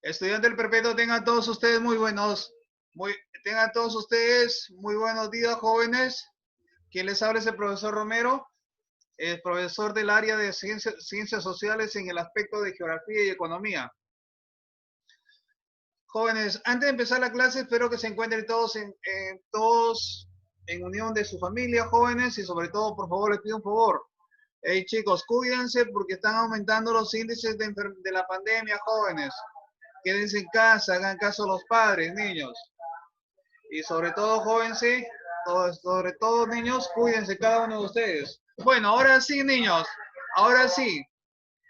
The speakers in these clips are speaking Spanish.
Estudiante del perpetuo, tengan todos ustedes tengan todos ustedes muy buenos días, jóvenes. Quien les habla es el profesor Romero, el profesor del área de ciencias sociales en el aspecto de geografía y economía. Jóvenes, antes de empezar la clase, espero que se encuentren todos en unión de su familia, jóvenes, y sobre todo, por favor, les pido un favor. Hey, chicos, cuídense porque están aumentando los índices de la pandemia, jóvenes. Quédense en casa, hagan caso a los padres, niños. Y sobre todo, jóvenes, sobre todo, niños, cuídense cada uno de ustedes. Bueno, ahora sí, niños, ahora sí.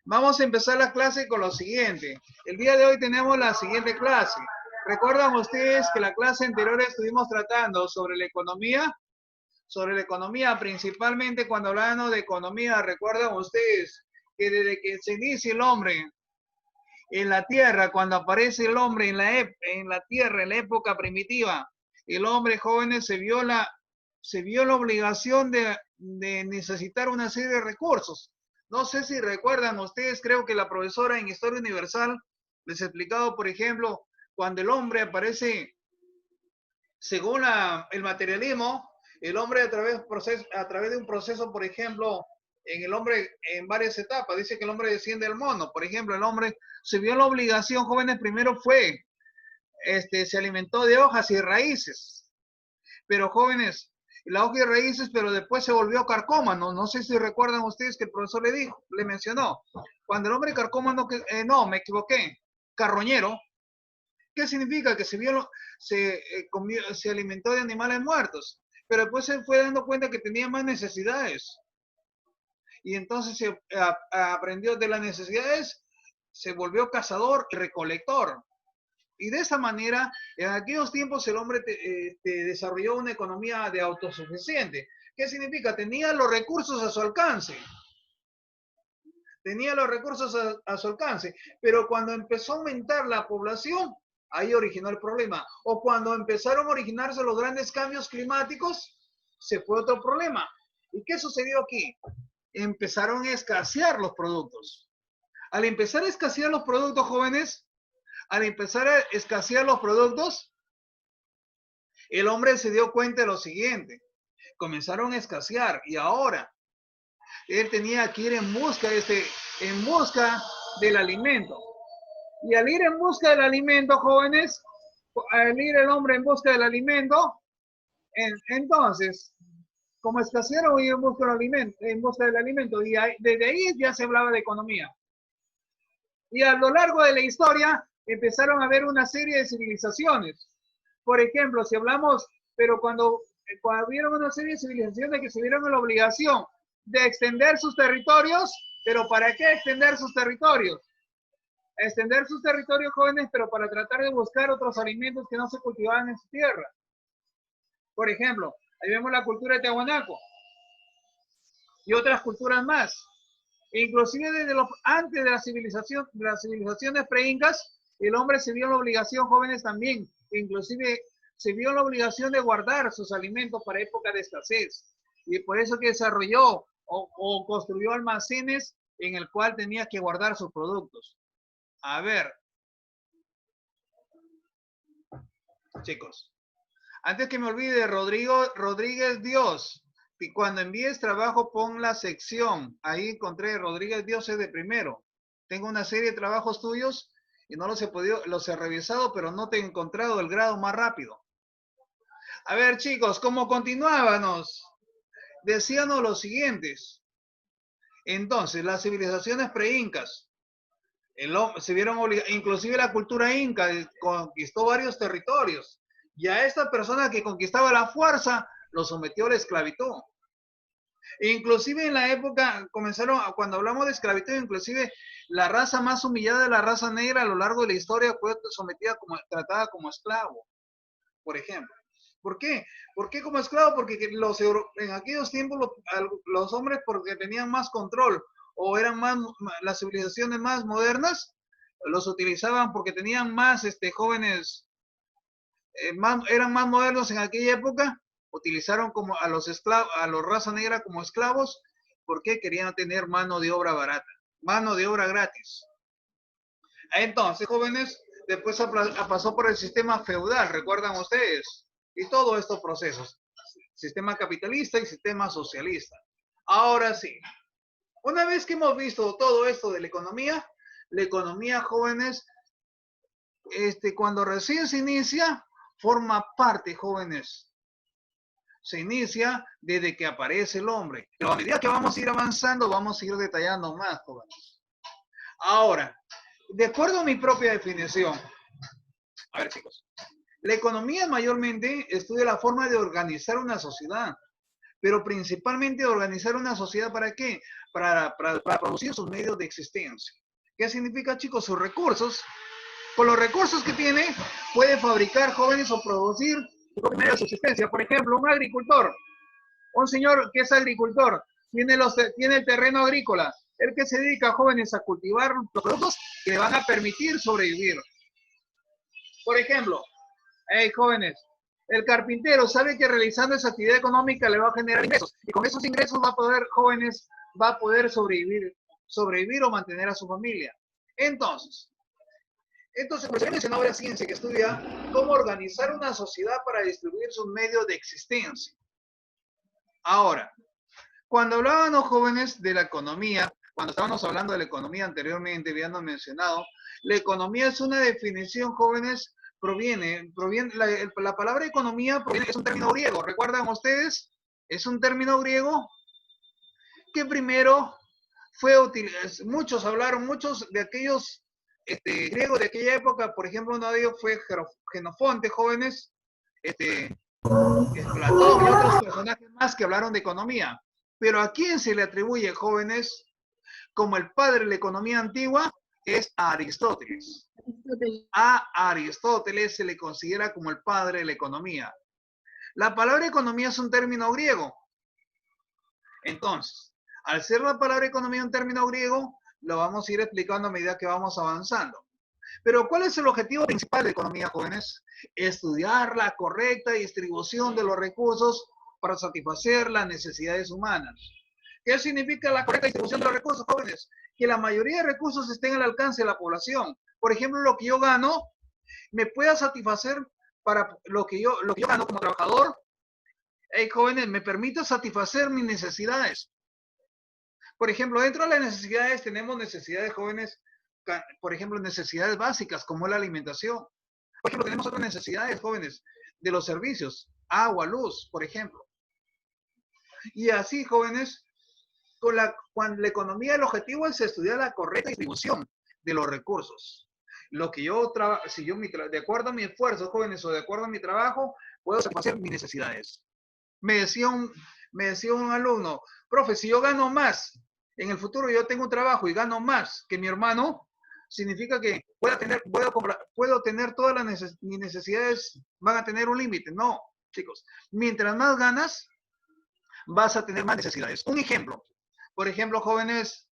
Vamos a empezar la clase con lo siguiente. El día de hoy tenemos la siguiente clase. ¿Recuerdan ustedes que la clase anterior estuvimos tratando sobre la economía? Sobre la economía, principalmente cuando hablamos de economía, recuerdan ustedes que desde que se inicia el hombre en la tierra, cuando aparece el hombre en la tierra, en la época primitiva, el hombre jóvenes se vio la obligación de necesitar una serie de recursos. No sé si recuerdan ustedes, creo que la profesora en Historia Universal les ha explicado, por ejemplo, cuando el hombre aparece, según el materialismo, el hombre a través de un proceso, por ejemplo, en el hombre en varias etapas, dice que el hombre desciende del mono. Por ejemplo, el hombre se vio la obligación, jóvenes, primero se alimentó de hojas y raíces, pero jóvenes, la hoja y raíces, pero después se volvió carcómano. No sé si recuerdan ustedes que el profesor le mencionó, cuando el hombre carcómano, no, me equivoqué, carroñero. ¿Qué significa? Que se alimentó de animales muertos, pero después se fue dando cuenta que tenía más necesidades. Y entonces aprendió de las necesidades, se volvió cazador y recolector. Y de esa manera, en aquellos tiempos el hombre desarrolló una economía de autosuficiente. ¿Qué significa? Tenía los recursos a su alcance. Tenía los recursos a su alcance. Pero cuando empezó a aumentar la población, ahí originó el problema. O cuando empezaron a originarse los grandes cambios climáticos, se fue otro problema. ¿Y qué sucedió aquí? Empezaron a escasear los productos. Al empezar a escasear los productos, jóvenes, al empezar a escasear los productos, el hombre se dio cuenta de lo siguiente. Comenzaron a escasear y ahora él tenía que ir en busca del alimento. Y al ir en busca del alimento, jóvenes, al ir el hombre en busca del alimento, entonces, como escasearon y en busca del alimento, y desde ahí ya se hablaba de economía. Y a lo largo de la historia empezaron a haber una serie de civilizaciones. Por ejemplo, si hablamos, pero cuando hubieron una serie de civilizaciones que se vieron en la obligación de extender sus territorios, pero ¿para qué extender sus territorios? Extender sus territorios, jóvenes, pero para tratar de buscar otros alimentos que no se cultivaban en su tierra. Por ejemplo, ahí vemos la cultura de Tiahuanaco y otras culturas más. Inclusive antes de las civilizaciones pre-incas, el hombre se vio en la obligación, jóvenes también, inclusive se vio en la obligación de guardar sus alimentos para época de escasez. Y por eso que desarrolló o construyó almacenes en el cual tenía que guardar sus productos. A ver, chicos, antes que me olvide, Rodríguez Dios, y cuando envíes trabajo pon la sección. Ahí encontré Rodríguez Dios es de primero. Tengo una serie de trabajos tuyos y no los he podido, los he revisado, pero no te he encontrado el grado más rápido. A ver, chicos, ¿cómo continuábamos? Decíamos los siguientes. Entonces, las civilizaciones pre-incas se vieron obligadas, inclusive la cultura inca conquistó varios territorios. Y a esta persona que conquistaba la fuerza, lo sometió a la esclavitud. Inclusive en la época cuando hablamos de esclavitud, inclusive la raza más humillada de la raza negra a lo largo de la historia fue tratada como esclavo, por ejemplo. ¿Por qué? ¿Por qué como esclavo? Porque en aquellos tiempos los hombres, porque tenían más control o eran las civilizaciones más modernas, los utilizaban porque tenían más jóvenes, eran más modernos en aquella época, utilizaron como a los raza negra como esclavos, porque querían tener mano de obra barata, mano de obra gratis. Entonces, jóvenes, Después pasó por el sistema feudal, ¿recuerdan ustedes? Y todos estos procesos. Sistema capitalista y sistema socialista. Ahora sí, una vez que hemos visto todo esto de la economía, jóvenes, cuando recién se inicia, forma parte, jóvenes. Se inicia desde que aparece el hombre. Pero a medida que vamos a ir avanzando, vamos a ir detallando más, jóvenes. Ahora, de acuerdo a mi propia definición, a ver, chicos, la economía mayormente estudia la forma de organizar una sociedad, pero principalmente organizar una sociedad ¿para qué? Para producir sus medios de existencia. ¿Qué significa, chicos? Sus recursos. Con los recursos que tiene, puede fabricar jóvenes o producir su propio medio de subsistencia. Por ejemplo, un agricultor, un señor que es agricultor, tiene el terreno agrícola, el que se dedica, jóvenes, a cultivar los productos que le van a permitir sobrevivir. Por ejemplo, hey, jóvenes, el carpintero sabe que realizando esa actividad económica le va a generar ingresos y con esos ingresos va a poder, jóvenes, va a poder sobrevivir o mantener a su familia. Entonces, pues he mencionado la ciencia que estudia cómo organizar una sociedad para distribuir sus medios de existencia. Ahora, cuando hablábamos, jóvenes, de la economía, cuando estábamos hablando de la economía anteriormente, habíamos mencionado, la economía es una definición, jóvenes, la palabra economía proviene, es un término griego, ¿recuerdan ustedes? Es un término griego que primero fue utilizado, muchos de aquellos griegos de aquella época, por ejemplo, uno de ellos fue Genofonte, jóvenes, Platón y otros personajes más que hablaron de economía. Pero ¿a quién se le atribuye, jóvenes, como el padre de la economía antigua? Es a Aristóteles. A Aristóteles se le considera como el padre de la economía. La palabra economía es un término griego. Entonces, al ser la palabra economía un término griego, lo vamos a ir explicando a medida que vamos avanzando. Pero ¿cuál es el objetivo principal de la economía, jóvenes? Estudiar la correcta distribución de los recursos para satisfacer las necesidades humanas. ¿Qué significa la correcta distribución de los recursos, jóvenes? Que la mayoría de recursos estén al alcance de la población. Por ejemplo, lo que yo gano me pueda satisfacer para lo que yo gano como trabajador. Hey, jóvenes, me permite satisfacer mis necesidades. Por ejemplo, dentro de las necesidades tenemos necesidades, jóvenes, por ejemplo, necesidades básicas como la alimentación. Por ejemplo, tenemos otras necesidades, jóvenes, de los servicios, agua, luz, por ejemplo. Y así, jóvenes, con la economía, el objetivo es estudiar la correcta distribución de los recursos. Lo que yo trabajo, si yo de acuerdo a mi esfuerzo, jóvenes, o de acuerdo a mi trabajo, puedo satisfacer mis necesidades. Me decía un alumno, profe, si yo gano más, en el futuro yo tengo un trabajo y gano más que mi hermano, significa que puedo tener todas mis necesidades, van a tener un límite. No, chicos, mientras más ganas, vas a tener más necesidades. Un ejemplo, por ejemplo, jóvenes,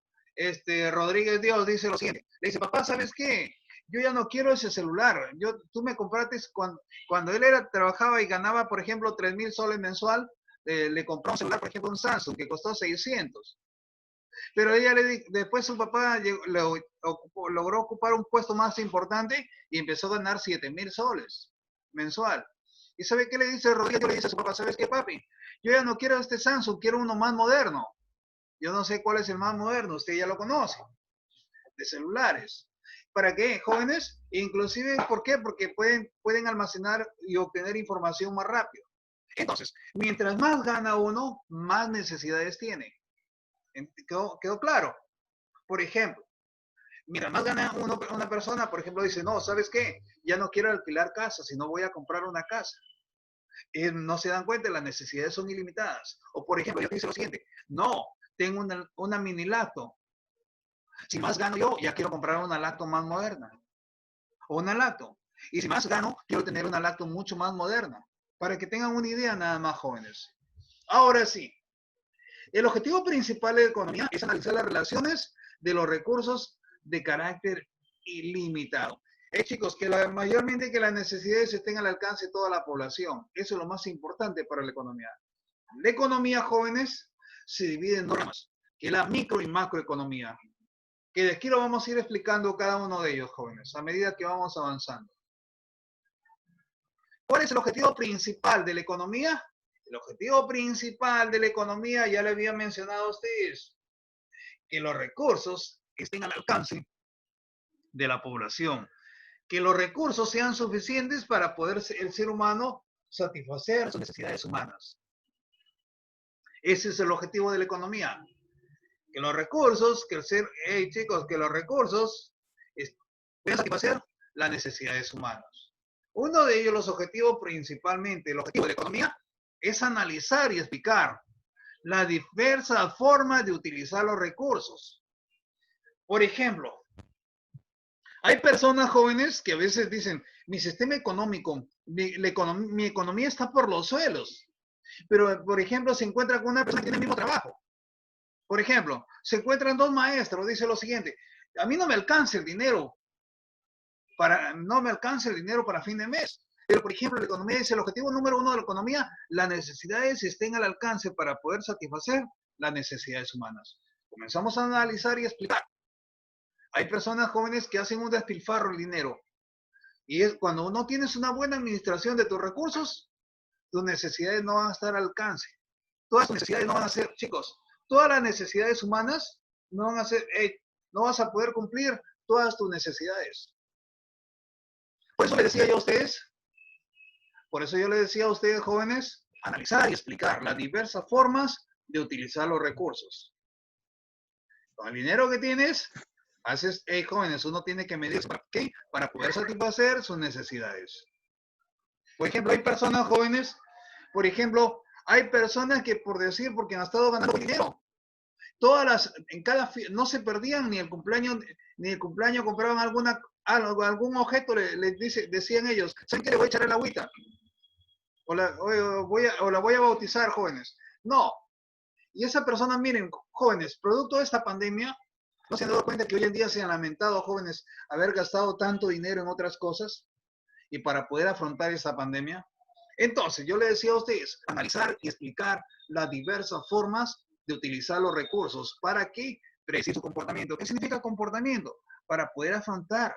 Rodríguez Dios dice lo siguiente, le dice, papá, ¿sabes qué? Yo ya no quiero ese celular. Tú me compraste cuando él trabajaba y ganaba, por ejemplo, 3,000 soles mensual, le compró un celular, por ejemplo, un Samsung, que costó 600. Pero después su papá logró ocupar un puesto más importante y empezó a ganar 7,000 soles mensual. ¿Y sabe qué le dice Rodríguez? Le dice a su papá, ¿sabes qué, papi? Yo ya no quiero este Samsung, quiero uno más moderno. Yo no sé cuál es el más moderno, usted ya lo conoce, de celulares. ¿Para qué, jóvenes? Inclusive, ¿por qué? Porque pueden almacenar y obtener información más rápido. Entonces, mientras más gana uno, más necesidades tiene. ¿Quedó claro? Por ejemplo, mientras más gana una persona, por ejemplo, dice, no, ¿sabes qué? Ya no quiero alquilar casa, sino voy a comprar una casa. No se dan cuenta, las necesidades son ilimitadas. O, por ejemplo, yo te dice lo siguiente, no, tengo una mini lacto. Si más gano yo, ya quiero comprar una lacto más moderna. O una lacto. Y si más gano, quiero tener una lacto mucho más moderna. Para que tengan una idea nada más, jóvenes. Ahora sí, el objetivo principal de la economía es analizar las relaciones de los recursos de carácter ilimitado. Chicos, mayormente que las necesidades estén al alcance de toda la población. Eso es lo más importante para la economía. La economía, jóvenes, se divide en dos ramas, que es la micro y macroeconomía. que de aquí lo vamos a ir explicando cada uno de ellos, jóvenes, a medida que vamos avanzando. ¿Cuál es el objetivo principal de la economía? El objetivo principal de la economía, ya le había mencionado a ustedes, que los recursos estén al alcance de la población, que los recursos sean suficientes para poder el ser humano satisfacer sus necesidades humanas. Ese es el objetivo de la economía. Que los recursos, que el ser, chicos, que los recursos puedan satisfacer las necesidades humanas. Uno de ellos, los objetivos principalmente, el objetivo de la economía, es analizar y explicar las diversas formas de utilizar los recursos. Por ejemplo, hay personas jóvenes que a veces dicen, mi sistema económico, mi economía está por los suelos. Pero, por ejemplo, se encuentra con una persona que tiene el mismo trabajo. Por ejemplo, se encuentran dos maestros, dice lo siguiente, a mí no me alcanza el dinero para fin de mes. Pero, por ejemplo, la economía dice, el objetivo número uno de la economía, las necesidades estén al alcance para poder satisfacer las necesidades humanas. Comenzamos a analizar y explicar. Hay personas jóvenes que hacen un despilfarro el dinero. Y es cuando no tienes una buena administración de tus recursos, tus necesidades no van a estar al alcance. Todas tus necesidades no van a ser, chicos, todas las necesidades humanas no van a ser, no vas a poder cumplir todas tus necesidades. Por eso les decía yo a ustedes, jóvenes, analizar y explicar las diversas formas de utilizar los recursos. Con el dinero que tienes, jóvenes, uno tiene que medir para poder satisfacer sus necesidades. Por ejemplo, hay personas jóvenes, hay personas que porque han estado ganando dinero, no se perdían ni el cumpleaños compraban algún objeto, decían ellos, ¿saben qué? Le voy a echar el agüita. O la voy a bautizar, jóvenes. No. Y esa persona, miren, jóvenes, producto de esta pandemia, ¿no se han dado cuenta que hoy en día se han lamentado, jóvenes, haber gastado tanto dinero en otras cosas y para poder afrontar esta pandemia? Entonces, yo le decía a ustedes, analizar y explicar las diversas formas de utilizar los recursos. ¿Para qué? Predecir su comportamiento. ¿Qué significa comportamiento? Para poder afrontar.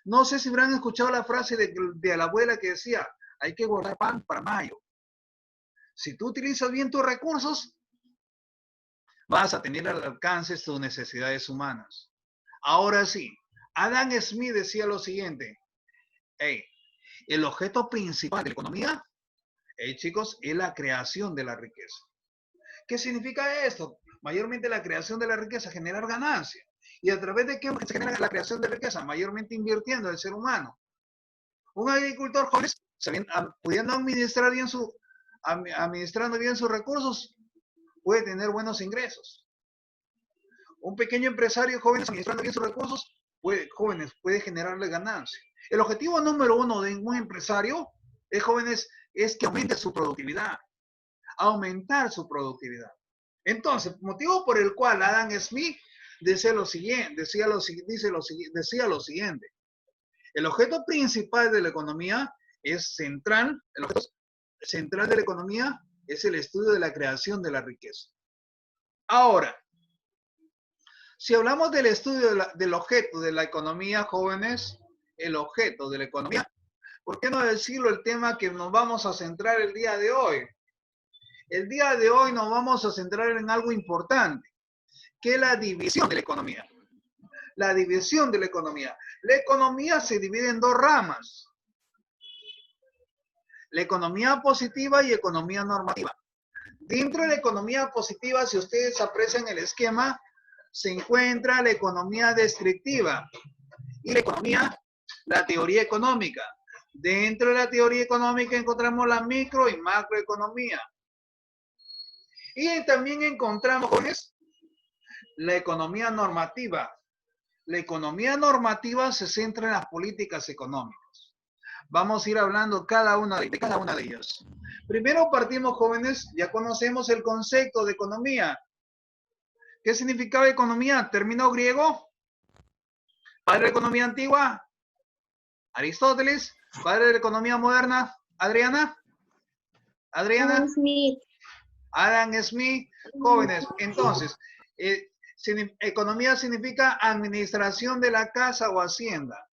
No sé si habrán escuchado la frase de la abuela que decía, hay que guardar pan para mayo. Si tú utilizas bien tus recursos, vas a tener al alcance tus necesidades humanas. Ahora sí, Adam Smith decía lo siguiente, el objeto principal de la economía, chicos, es la creación de la riqueza. ¿Qué significa esto? Mayormente la creación de la riqueza, generar ganancia. ¿Y a través de qué se genera la creación de riqueza? Mayormente invirtiendo en el ser humano. Un agricultor joven, pudiendo administrando bien sus recursos, puede tener buenos ingresos. Un pequeño empresario joven administrando bien sus recursos, puede generarle ganancia. El objetivo número uno de un empresario, jóvenes, es que aumente su productividad. Aumentar su productividad. Entonces, motivo por el cual Adam Smith decía lo siguiente, el objeto principal de la economía es central, el objeto central de la economía es el estudio de la creación de la riqueza. Ahora, si hablamos del estudio del objeto de la economía, jóvenes, el objeto de la economía, ¿por qué no decirlo el tema que nos vamos a centrar el día de hoy? El día de hoy nos vamos a centrar en algo importante, que es la división de la economía. La división de la economía. La economía se divide en dos ramas. La economía positiva y economía normativa. Dentro de la economía positiva, si ustedes aprecian el esquema, se encuentra la economía descriptiva y la teoría económica. Dentro de la teoría económica encontramos la micro y macroeconomía. Y también encontramos la economía normativa. La economía normativa se centra en las políticas económicas. Vamos a ir hablando de cada una de ellas. Primero partimos, jóvenes, ya conocemos el concepto de economía. ¿Qué significaba economía? Término griego. Padre de la economía antigua, Aristóteles. Padre de la economía moderna, Adriana. Adam Smith. Adam Smith. Jóvenes, entonces, Economía significa administración de la casa o hacienda.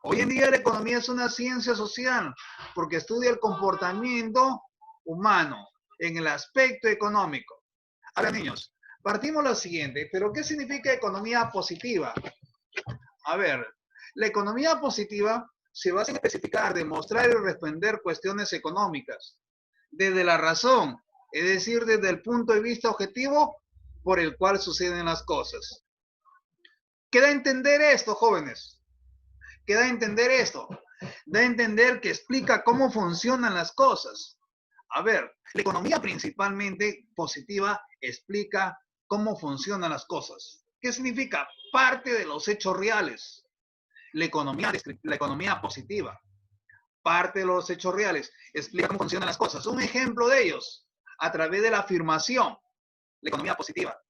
Hoy en día la economía es una ciencia social porque estudia el comportamiento humano en el aspecto económico. Ahora, niños, partimos lo siguiente. ¿Pero qué significa economía positiva? A ver, la economía positiva se basa en especificar, demostrar y responder cuestiones económicas desde la razón, es decir, desde el punto de vista objetivo por el cual suceden las cosas. ¿Qué da a entender esto, jóvenes? ¿Qué da a entender esto? Da a entender que explica cómo funcionan las cosas. A ver, la economía principalmente positiva explica cómo funcionan las cosas. ¿Qué significa? Parte de los hechos reales. La economía positiva, parte de los hechos reales, explica cómo funcionan las cosas. Un ejemplo de ellos, a través de la afirmación, la economía positiva.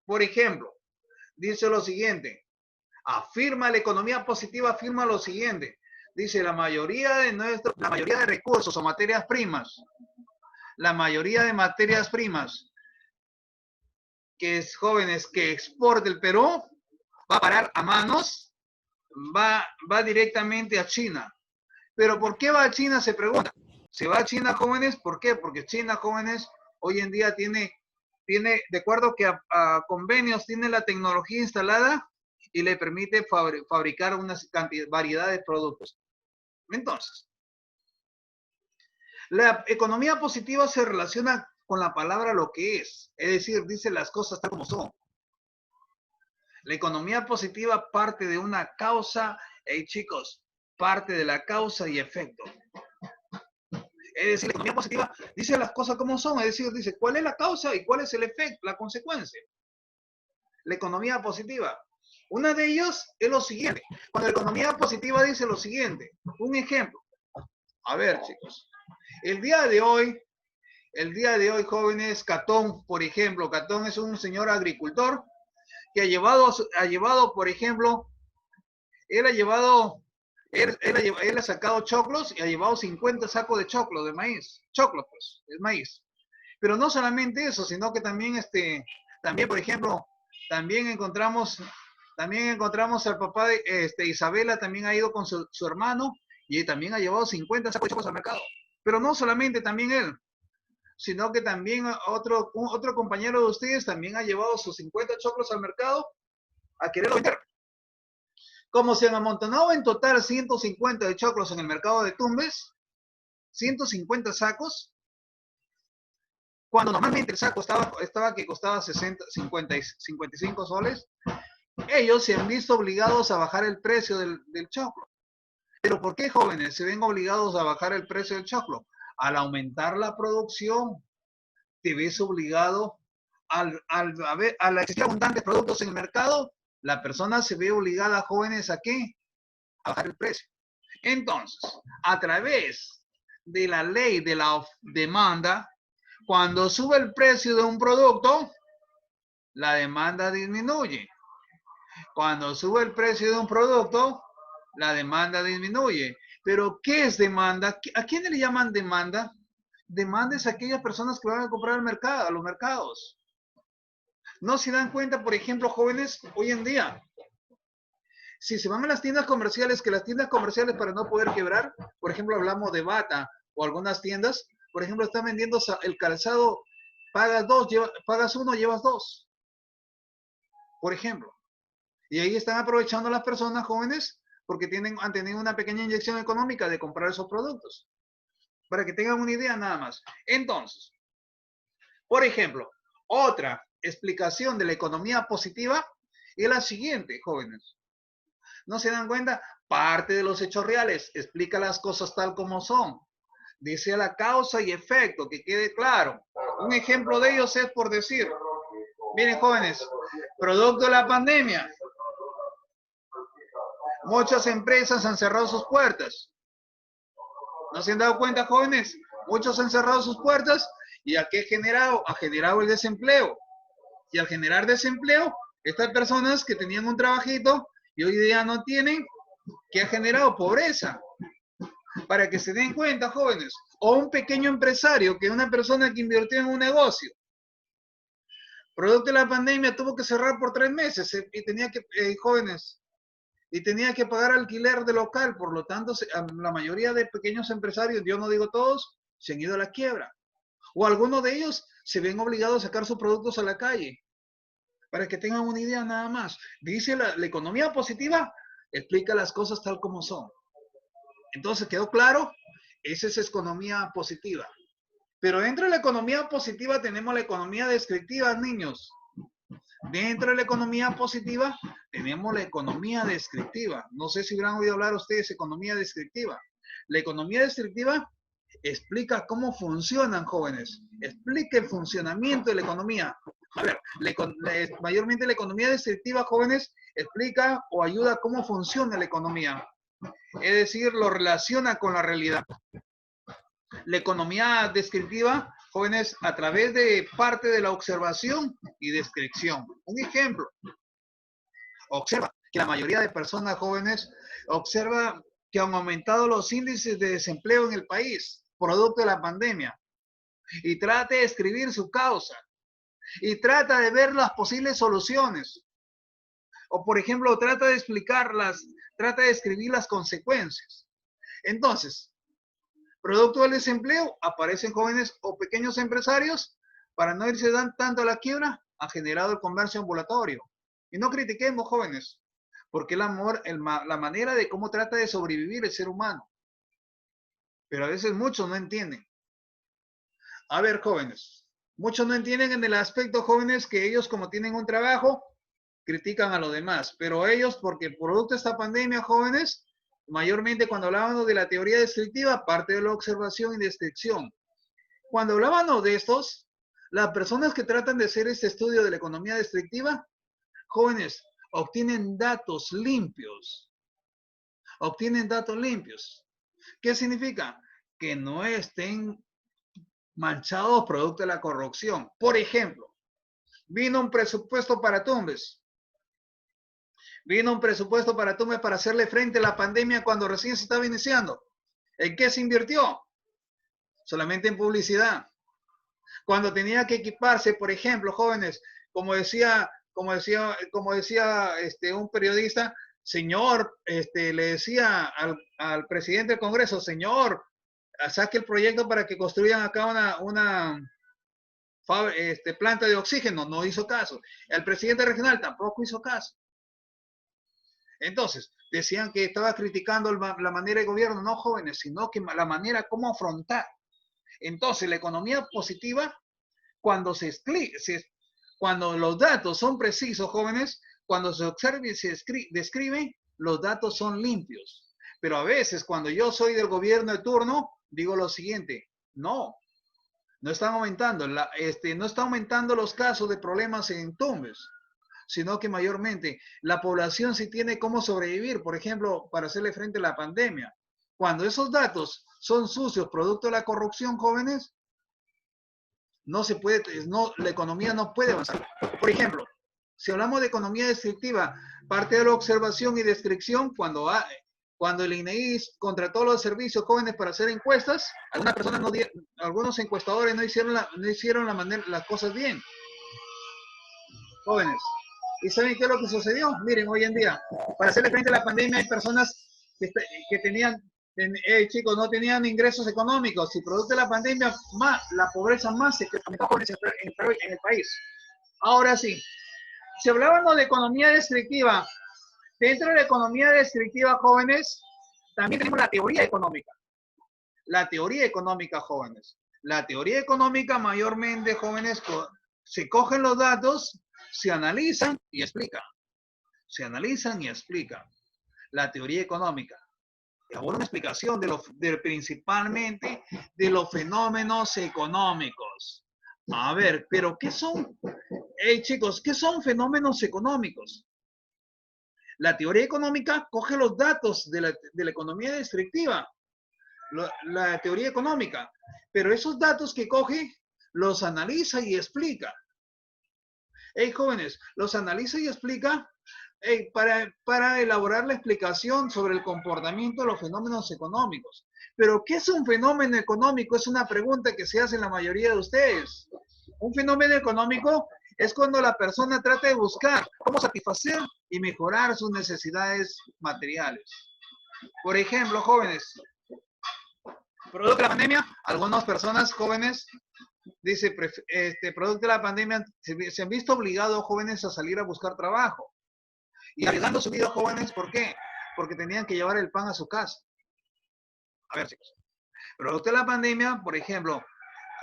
Por ejemplo, dice lo siguiente, afirma la economía positiva, afirma lo siguiente, dice la mayoría de recursos o materias primas, la mayoría de materias primas que es jóvenes que exporta el Perú, va a parar a manos, va directamente a China. Pero ¿por qué va a China? Se pregunta. Se va a China, jóvenes, ¿por qué? Porque China, jóvenes, hoy en día tiene de acuerdo que a convenios, tiene la tecnología instalada y le permite fabricar una variedad de productos. Entonces, la economía positiva se relaciona con la palabra lo que es decir, dice las cosas tal como son. La economía positiva parte de una causa, chicos, parte de la causa y efecto. Es decir, la economía positiva dice las cosas como son, es decir, dice cuál es la causa y cuál es el efecto, la consecuencia. La economía positiva. Una de ellas es lo siguiente. Cuando la economía positiva dice lo siguiente, un ejemplo. A ver, chicos. El día de hoy, jóvenes, Catón, por ejemplo, Catón es un señor agricultor que ha llevado, por ejemplo, él ha sacado choclos y ha llevado 50 sacos de choclo, de maíz. Choclo, pues, es maíz. Pero no solamente eso, sino que también, por ejemplo, también encontramos al papá de Isabela, también ha ido con su hermano y también ha llevado 50 sacos de choclos al mercado. Pero no solamente también él, sino que también otro compañero de ustedes también ha llevado sus 50 choclos al mercado a quererlo vender. Como se han amontonado en total 150 de choclos en el mercado de Tumbes, 150 sacos, cuando normalmente el saco estaba que costaba 55 soles, ellos se han visto obligados a bajar el precio del choclo. ¿Pero por qué, jóvenes, se ven obligados a bajar el precio del choclo? Al aumentar la producción, te ves obligado, al existir abundantes productos en el mercado, la persona se ve obligada, jóvenes, ¿a qué? A bajar el precio. Entonces, a través de la ley de la demanda, cuando sube el precio de un producto, la demanda disminuye. Cuando sube el precio de un producto, la demanda disminuye. Pero, ¿qué es demanda? ¿A quién le llaman demanda? Demanda es a aquellas personas que van a comprar al mercado, a los mercados. No se dan cuenta, por ejemplo, jóvenes, hoy en día, si se van a las tiendas comerciales, que las tiendas comerciales para no poder quebrar, por ejemplo, hablamos de Bata o algunas tiendas, por ejemplo, están vendiendo el calzado, pagas uno, llevas dos, por ejemplo. Y ahí están aprovechando las personas jóvenes porque han tenido una pequeña inyección económica de comprar esos productos. Para que tengan una idea nada más. Entonces, por ejemplo, otra explicación de la economía positiva es la siguiente, jóvenes. ¿No se dan cuenta? Parte de los hechos reales, explica las cosas tal como son. Dice la causa y efecto, que quede claro. Un ejemplo de ellos es por decir, miren, jóvenes, producto de la pandemia, muchas empresas han cerrado sus puertas. ¿No se han dado cuenta, jóvenes? Muchos han cerrado sus puertas y ¿a qué ha generado? Ha generado el desempleo. Y al generar desempleo, estas personas que tenían un trabajito y hoy día no tienen, ¿qué ha generado? Pobreza. Para que se den cuenta, jóvenes. O un pequeño empresario, que es una persona que invirtió en un negocio. Producto de la pandemia tuvo que cerrar por 3 meses y tenía que, jóvenes, y tenía que pagar alquiler de local. Por lo tanto, la mayoría de pequeños empresarios, yo no digo todos, se han ido a la quiebra. O algunos de ellos se ven obligados a sacar sus productos a la calle. Para que tengan una idea nada más. Dice la economía positiva, explica las cosas tal como son. Entonces, ¿quedó claro? Esa es economía positiva. Pero dentro de la economía positiva tenemos la economía descriptiva, niños. Dentro de la economía positiva tenemos la economía descriptiva. No sé si habrán oído hablar ustedes de economía descriptiva. La economía descriptiva explica cómo funcionan, jóvenes. Explica el funcionamiento de la economía. A ver, mayormente la economía descriptiva, jóvenes, explica o ayuda cómo funciona la economía. Es decir, lo relaciona con la realidad. La economía descriptiva, jóvenes, a través de parte de la observación y descripción. Un ejemplo, observa que la mayoría de personas jóvenes observa que han aumentado los índices de desempleo en el país, producto de la pandemia, y trata de escribir su causa, y trata de ver las posibles soluciones. O, por ejemplo, trata de explicarlas, trata de escribir las consecuencias. Entonces, producto del desempleo, aparecen jóvenes o pequeños empresarios, para no irse tanto a la quiebra, ha generado el comercio ambulatorio. Y no critiquemos, jóvenes, porque la manera de cómo trata de sobrevivir el ser humano. Pero a veces muchos no entienden. A ver, jóvenes, muchos no entienden en el aspecto, jóvenes, que ellos como tienen un trabajo, critican a los demás. Pero ellos, porque producto de esta pandemia, jóvenes, mayormente cuando hablábamos de la teoría descriptiva, parte de la observación y descripción. Cuando hablábamos de estos, las personas que tratan de hacer este estudio de la economía descriptiva, jóvenes, obtienen datos limpios. Obtienen datos limpios. ¿Qué significa? Que no estén manchados producto de la corrupción. Por ejemplo, vino un presupuesto para Tumbes. Vino un presupuesto para Tumbes para hacerle frente a la pandemia cuando recién se estaba iniciando. ¿En qué se invirtió? Solamente en publicidad. Cuando tenía que equiparse, por ejemplo, jóvenes, como decía un periodista, señor, le decía al presidente del Congreso, señor, saque el proyecto para que construyan acá una planta de oxígeno. No hizo caso. El presidente regional tampoco hizo caso. Entonces, decían que estaba criticando la manera de gobierno. No, jóvenes, sino que la manera como afrontar. Entonces, la economía positiva, cuando cuando los datos son precisos, jóvenes, cuando se observa y se describe, los datos son limpios. Pero a veces, cuando yo soy del gobierno de turno, digo lo siguiente: no están aumentando, no está aumentando los casos de problemas en Tumbes, sino que mayormente la población sí tiene cómo sobrevivir, por ejemplo, para hacerle frente a la pandemia. Cuando esos datos son sucios, producto de la corrupción, jóvenes, no se puede, la economía no puede avanzar. Por ejemplo, si hablamos de economía descriptiva, parte de la observación y descripción, cuando el INEGI contrató los servicios jóvenes para hacer encuestas, algunos encuestadores no hicieron las cosas bien. Jóvenes. ¿Y saben qué es lo que sucedió? Miren, hoy en día, para hacerle frente a la pandemia, hay personas que tenían, chicos, no tenían ingresos económicos, y producto de la pandemia, la pobreza más se aumentó en el país. Ahora sí, si hablábamos de economía descriptiva, dentro de la economía descriptiva, jóvenes, también tenemos la teoría económica. La teoría económica, jóvenes. La teoría económica, mayormente, jóvenes, se cogen los datos, se analizan y explican. Se analizan y explican. La teoría económica elabora una explicación principalmente de los fenómenos económicos. A ver, pero ¿qué son? Chicos, ¿qué son fenómenos económicos? La teoría económica coge los datos de la economía descriptiva, la teoría económica, pero esos datos que coge los analiza y explica. Jóvenes, los analiza y explica para elaborar la explicación sobre el comportamiento de los fenómenos económicos. Pero, ¿qué es un fenómeno económico? Es una pregunta que se hace en la mayoría de ustedes. Un fenómeno económico Es cuando la persona trata de buscar cómo satisfacer y mejorar sus necesidades materiales. Por ejemplo, jóvenes, producto de la pandemia, algunas personas jóvenes, dice, producto de la pandemia, se han visto obligados jóvenes a salir a buscar trabajo. Y arriesgando su vida jóvenes, ¿por qué? Porque tenían que llevar el pan a su casa. A ver, chicos. Producto de la pandemia, por ejemplo,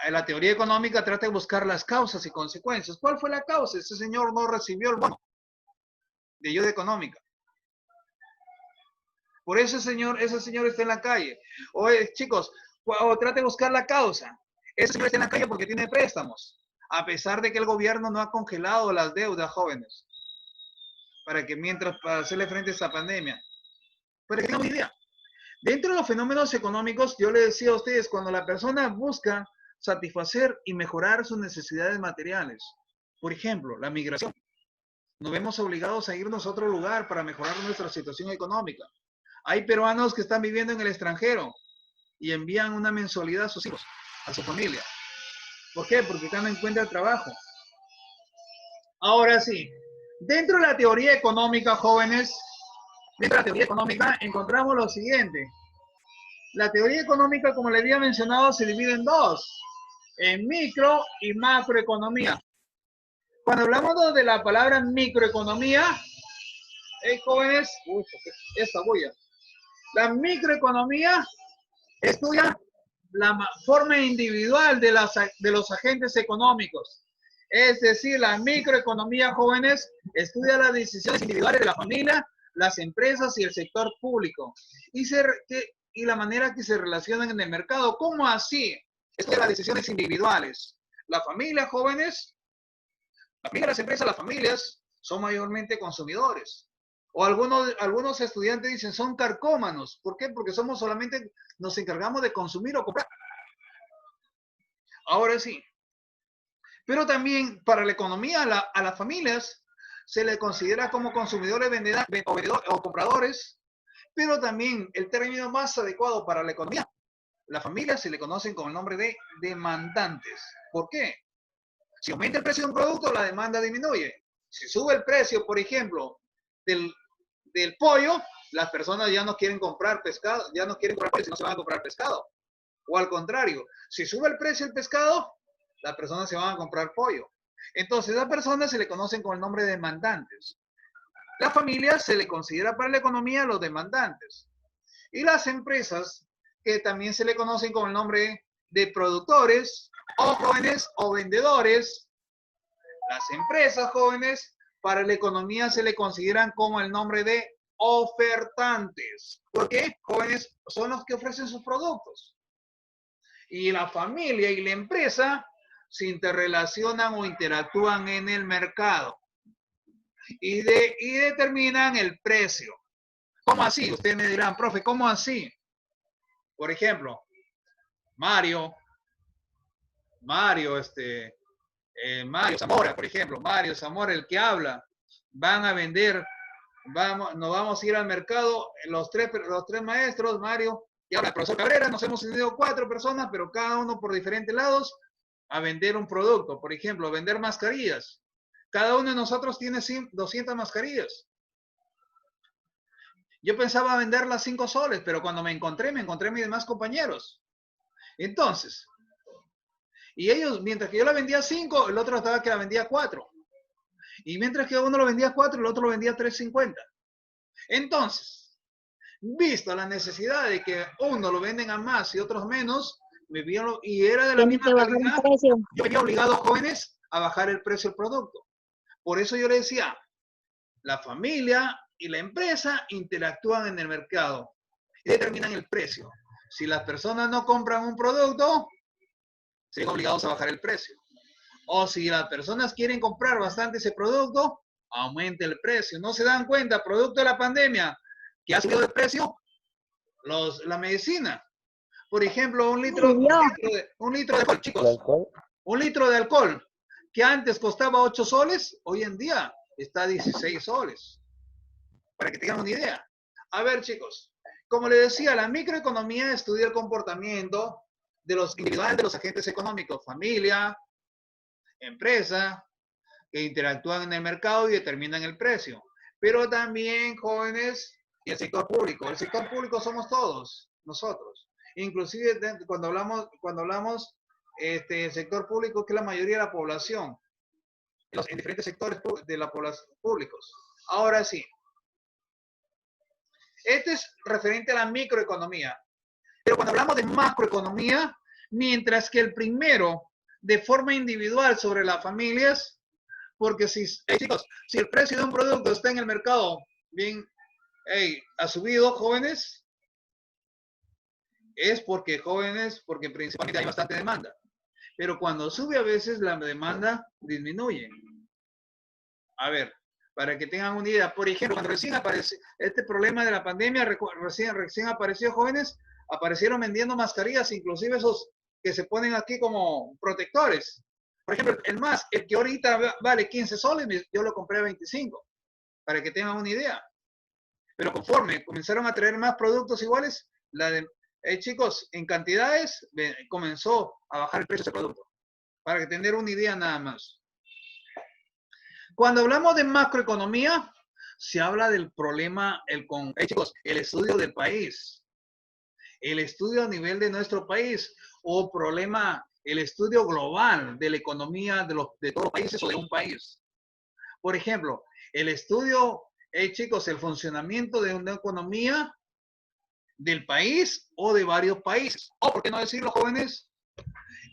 la teoría económica trata de buscar las causas y consecuencias. ¿Cuál fue la causa? Ese señor no recibió el bono de ayuda económica. Por eso ese señor está en la calle. Chicos, trate de buscar la causa. Ese señor está en la calle porque tiene préstamos, a pesar de que el gobierno no ha congelado las deudas, jóvenes, para hacerle frente a esta pandemia. Para que tengan una idea. Dentro de los fenómenos económicos, yo les decía a ustedes, cuando la persona busca satisfacer y mejorar sus necesidades materiales, por ejemplo, la migración, nos vemos obligados a irnos a otro lugar para mejorar nuestra situación económica. Hay peruanos que están viviendo en el extranjero y envían una mensualidad a sus hijos, a su familia. ¿Por qué? Porque acá no encuentran trabajo. Ahora sí, dentro de la teoría económica, jóvenes, dentro de la teoría económica encontramos lo siguiente. La teoría económica, como le había mencionado, se divide en dos, en micro y macroeconomía. Cuando hablamos de la palabra microeconomía, jóvenes, esta bulla. La microeconomía estudia la forma individual de los agentes económicos. Es decir, la microeconomía, jóvenes, estudia las decisiones individuales de la familia, las empresas y el sector público. Y la manera que se relacionan en el mercado. ¿Cómo así? Estudia las decisiones individuales. La familia, jóvenes, la familia, las empresas, las familias son mayormente consumidores. O algunos estudiantes dicen son carcómanos. ¿Por qué? Porque nos encargamos de consumir o comprar. Ahora sí. Pero también para la economía, a las familias se le considera como consumidores, vendedores o compradores. Pero también el término más adecuado para la economía, las familias se le conocen con el nombre de demandantes. ¿Por qué? Si aumenta el precio de un producto, la demanda disminuye. Si sube el precio, por ejemplo, del pollo, las personas ya no quieren comprar pescado, ya no quieren comprar pollo, sino se van a comprar pescado. O al contrario, si sube el precio del pescado, las personas se van a comprar pollo. Entonces, a las personas se le conocen con el nombre de demandantes. Las familias se le considera para la economía los demandantes. Y las empresas, que también se le conocen con el nombre de productores, o jóvenes, o vendedores. Las empresas, jóvenes, para la economía se le consideran como el nombre de ofertantes. ¿Por qué? Jóvenes son los que ofrecen sus productos. Y la familia y la empresa se interrelacionan o interactúan en el mercado. Y determinan el precio. ¿Cómo así? Ustedes me dirán, profe, ¿cómo así? Por ejemplo, Mario Zamora, por ejemplo, Mario Zamora, el que habla, van a vender, nos vamos a ir al mercado, los tres maestros, Mario y ahora el profesor Cabrera, nos hemos unido 4 personas, pero cada uno por diferentes lados, a vender un producto. Por ejemplo, vender mascarillas. Cada uno de nosotros tiene 200 mascarillas. Yo pensaba venderlas 5 soles, pero cuando me encontré a mis demás compañeros. Entonces, y ellos, mientras que yo la vendía 5, el otro estaba que la vendía 4. Y mientras que uno lo vendía 4, el otro lo vendía 3.50. Entonces, vista la necesidad de que uno lo venden a más y otros menos, y era de la misma calidad, yo venía obligado, jóvenes, a bajar el precio del producto. Por eso yo le decía, la familia y la empresa interactúan en el mercado y determinan el precio. Si las personas no compran un producto, se ven obligados a bajar el precio. O si las personas quieren comprar bastante ese producto, aumenta el precio. No se dan cuenta, producto de la pandemia, que ha subido el precio, la medicina. Por ejemplo, un litro de alcohol, chicos. Un litro de alcohol, que antes costaba 8 soles, hoy en día está a 16 soles. Para que tengan una idea. A ver, chicos, como les decía, la microeconomía estudia el comportamiento de los individuales de los agentes económicos, familia, empresa, que interactúan en el mercado y determinan el precio. Pero también, jóvenes, y el sector público. El sector público somos todos, nosotros. Inclusive cuando hablamos el sector público, que es la mayoría de la población, en diferentes sectores de la población públicos. Ahora sí, este es referente a la microeconomía. Pero cuando hablamos de macroeconomía, mientras que el primero, de forma individual sobre las familias, porque chicos, si el precio de un producto está en el mercado bien, ha subido, jóvenes, es porque principalmente hay bastante demanda. Pero cuando sube a veces la demanda disminuye. A ver, para que tengan una idea, por ejemplo, cuando recién apareció este problema de la pandemia, recién apareció, jóvenes, aparecieron vendiendo mascarillas, inclusive esos que se ponen aquí como protectores. Por ejemplo, el que ahorita vale 15 soles, yo lo compré a 25, para que tengan una idea. Pero conforme comenzaron a traer más productos iguales, chicos, en cantidades comenzó a bajar el precio de ese producto. Para que tener una idea nada más. Cuando hablamos de macroeconomía, se habla del problema, chicos, el estudio del país, el estudio a nivel de nuestro país, o problema, el estudio global de la economía de todos los países o de un país. Por ejemplo, el estudio, chicos, el funcionamiento de una economía del país o de varios países. O, ¿por qué no decirlo, jóvenes?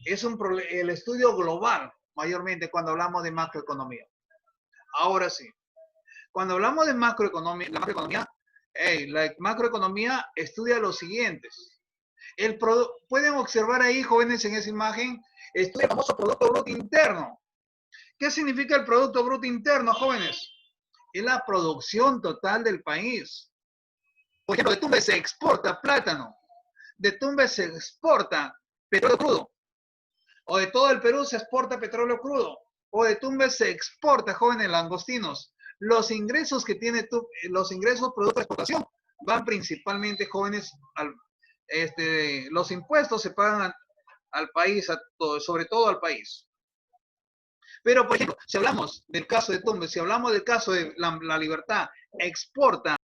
Es el estudio global, mayormente, cuando hablamos de macroeconomía. Ahora sí, cuando hablamos de macroeconomía, la macroeconomía estudia los siguientes. Pueden observar ahí, jóvenes, en esa imagen, estudia el famoso Producto Bruto Interno. ¿Qué significa el Producto Bruto Interno, jóvenes? Es la producción total del país. Por ejemplo, de Tumbes se exporta plátano, de Tumbes se exporta petróleo crudo, o de todo el Perú se exporta petróleo crudo, o de Tumbes se exporta, jóvenes, langostinos. Los ingresos que tiene los ingresos producto de exportación van principalmente, jóvenes, los impuestos se pagan al país, sobre todo al país. Pero, por ejemplo, si hablamos del caso de Tumbes, si hablamos del caso de la Libertad, exporta